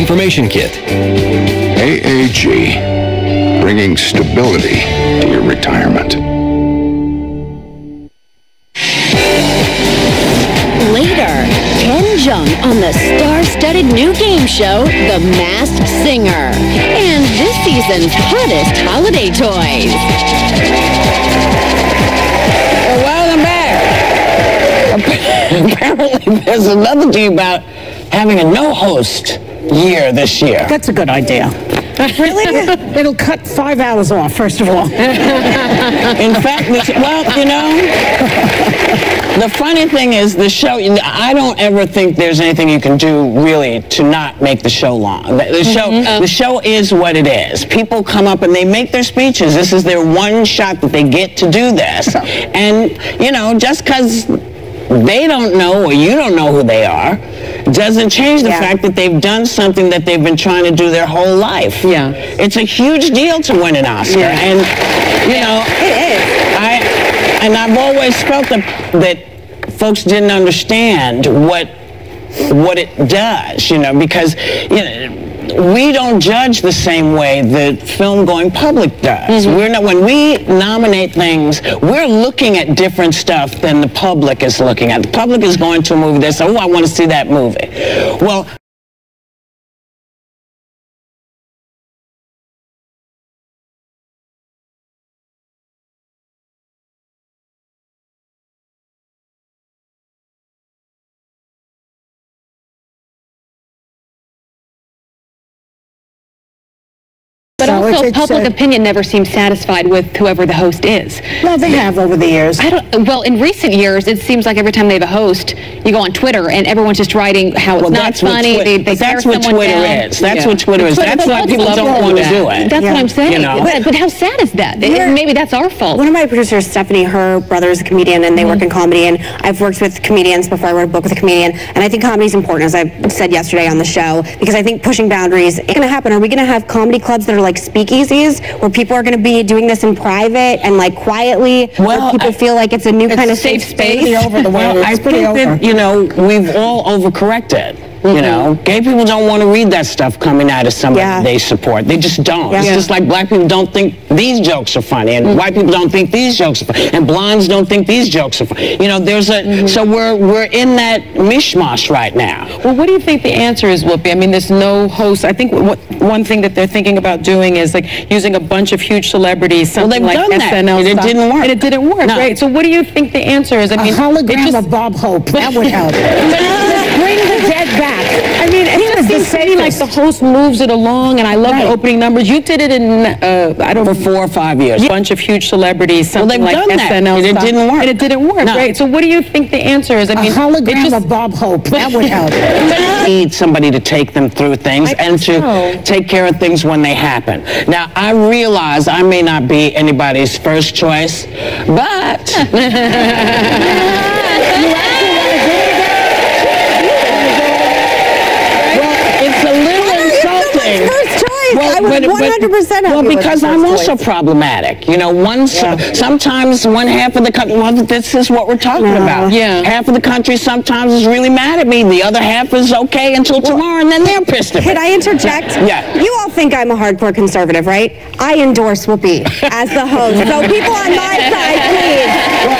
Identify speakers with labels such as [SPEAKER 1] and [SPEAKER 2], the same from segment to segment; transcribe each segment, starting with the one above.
[SPEAKER 1] Information Kit.
[SPEAKER 2] AAG, bringing stability to your retirement.
[SPEAKER 3] Later, Ken Jeong on the star-studded new game show, The Masked Singer, and this season's hottest holiday toys.
[SPEAKER 4] Welcome back. Apparently, there's another thing about having a no-host year this year.
[SPEAKER 5] That's a good idea. Really? It'll cut 5 hours off, first of all.
[SPEAKER 4] In fact, well, you know, the funny thing is the show, I don't ever think there's anything you can do really to not make the show long. The show is what it is. People come up and they make their speeches. This is their one shot that they get to do this. And, you know, just because they don't know or you don't know who they are doesn't change the fact that they've done something that they've been trying to do their whole life. Yeah. It's a huge deal to win an Oscar. Yeah. And, you know, it is. I've always felt that folks didn't understand what it does, you know, because, you know, we don't judge the same way the film-going public does. We're not, when we nominate things, we're looking at different stuff than the public is looking at. The public is going to a movie, they say, oh, I want to see that movie. Well,
[SPEAKER 6] But also, public opinion never seems satisfied with whoever the host is.
[SPEAKER 5] Well, they have over the years.
[SPEAKER 6] Well, in recent years, it seems like every time they have a host, you go on Twitter and everyone's just writing how it's not funny.
[SPEAKER 4] That's what Twitter is. That's what Twitter is. That's why people don't want to do it.
[SPEAKER 6] That's what I'm saying. You know? But how sad is that? Maybe that's our fault.
[SPEAKER 7] One of my producers, Stephanie, her brother is a comedian and they work in comedy, and I've worked with comedians before. I wrote a book with a comedian, and I think comedy is important, as I said yesterday on the show, because I think pushing boundaries is going to happen. Are we going to have comedy clubs that are like speakeasies, where people are going to be doing this in private and like quietly, where people feel like it's a new kind of safe space?
[SPEAKER 4] I think that, you know, we've all overcorrected. You know, gay people don't want to read that stuff coming out of somebody they support. They just don't. It's just like black people don't think these jokes are funny, and white people don't think these jokes are funny, and blondes don't think these jokes are funny. You know, there's a so we're in that mishmash right now.
[SPEAKER 8] Well, what do you think the answer is, Whoopi? I mean, there's no host. I think one thing that they're thinking about doing is like using a bunch of huge celebrities, something like SNL,
[SPEAKER 4] and it didn't work.
[SPEAKER 8] And it didn't work, right? So what do you think the answer is? I mean,
[SPEAKER 5] a hologram of Bob Hope. That would help. Bring the dead back.
[SPEAKER 8] I mean, it seems to me like the host moves it along, and I love the opening numbers. You did it in, I don't know,
[SPEAKER 4] for 4 or 5 years.
[SPEAKER 8] A bunch of huge celebrities, something like SNL,
[SPEAKER 4] and it didn't work.
[SPEAKER 8] And it didn't work, right? So what do you think the answer is? I mean,
[SPEAKER 5] a hologram of Bob Hope. That would help.
[SPEAKER 4] Need somebody to take them through things and to take care of things when they happen. Now, I realize I may not be anybody's first choice, but
[SPEAKER 7] I would 100%
[SPEAKER 4] well, because I'm also problematic. You know, sometimes one half of the country, well, this is what we're talking about. Yeah. Half of the country sometimes is really mad at me. The other half is okay until tomorrow, and then they're pissed at me.
[SPEAKER 7] Could I interject?
[SPEAKER 4] Yeah.
[SPEAKER 7] You all think I'm a hardcore conservative, right? I endorse Whoopi as the host. So people on my side, please,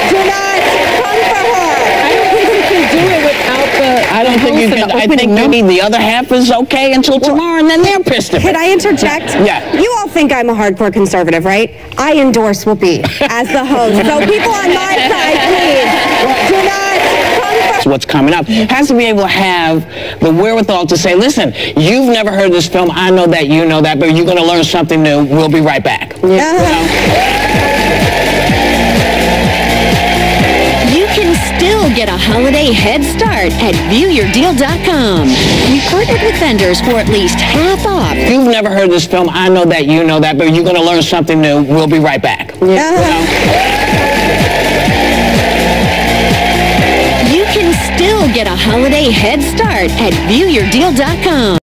[SPEAKER 7] do not come for her.
[SPEAKER 8] I don't think you can do it without the...
[SPEAKER 4] I don't think you can. I think maybe the other half is okay until tomorrow, and then they're pissed at me.
[SPEAKER 7] Could I interject?
[SPEAKER 4] Yeah.
[SPEAKER 7] You all think I'm a hardcore conservative, right? I endorse Whoopi as the host. So people on my side, please, do not come for
[SPEAKER 4] what's coming up. Has to be able to have the wherewithal to say, listen, you've never heard this film. I know that, you know that, but you're going to learn something new. We'll be right back.
[SPEAKER 3] Still get a holiday head start at viewyourdeal.com. We partnered with vendors for at least half off.
[SPEAKER 4] You've never heard this film. I know that, you know that, but you're going to learn something new. We'll be right back.
[SPEAKER 3] You can still get a holiday head start at viewyourdeal.com.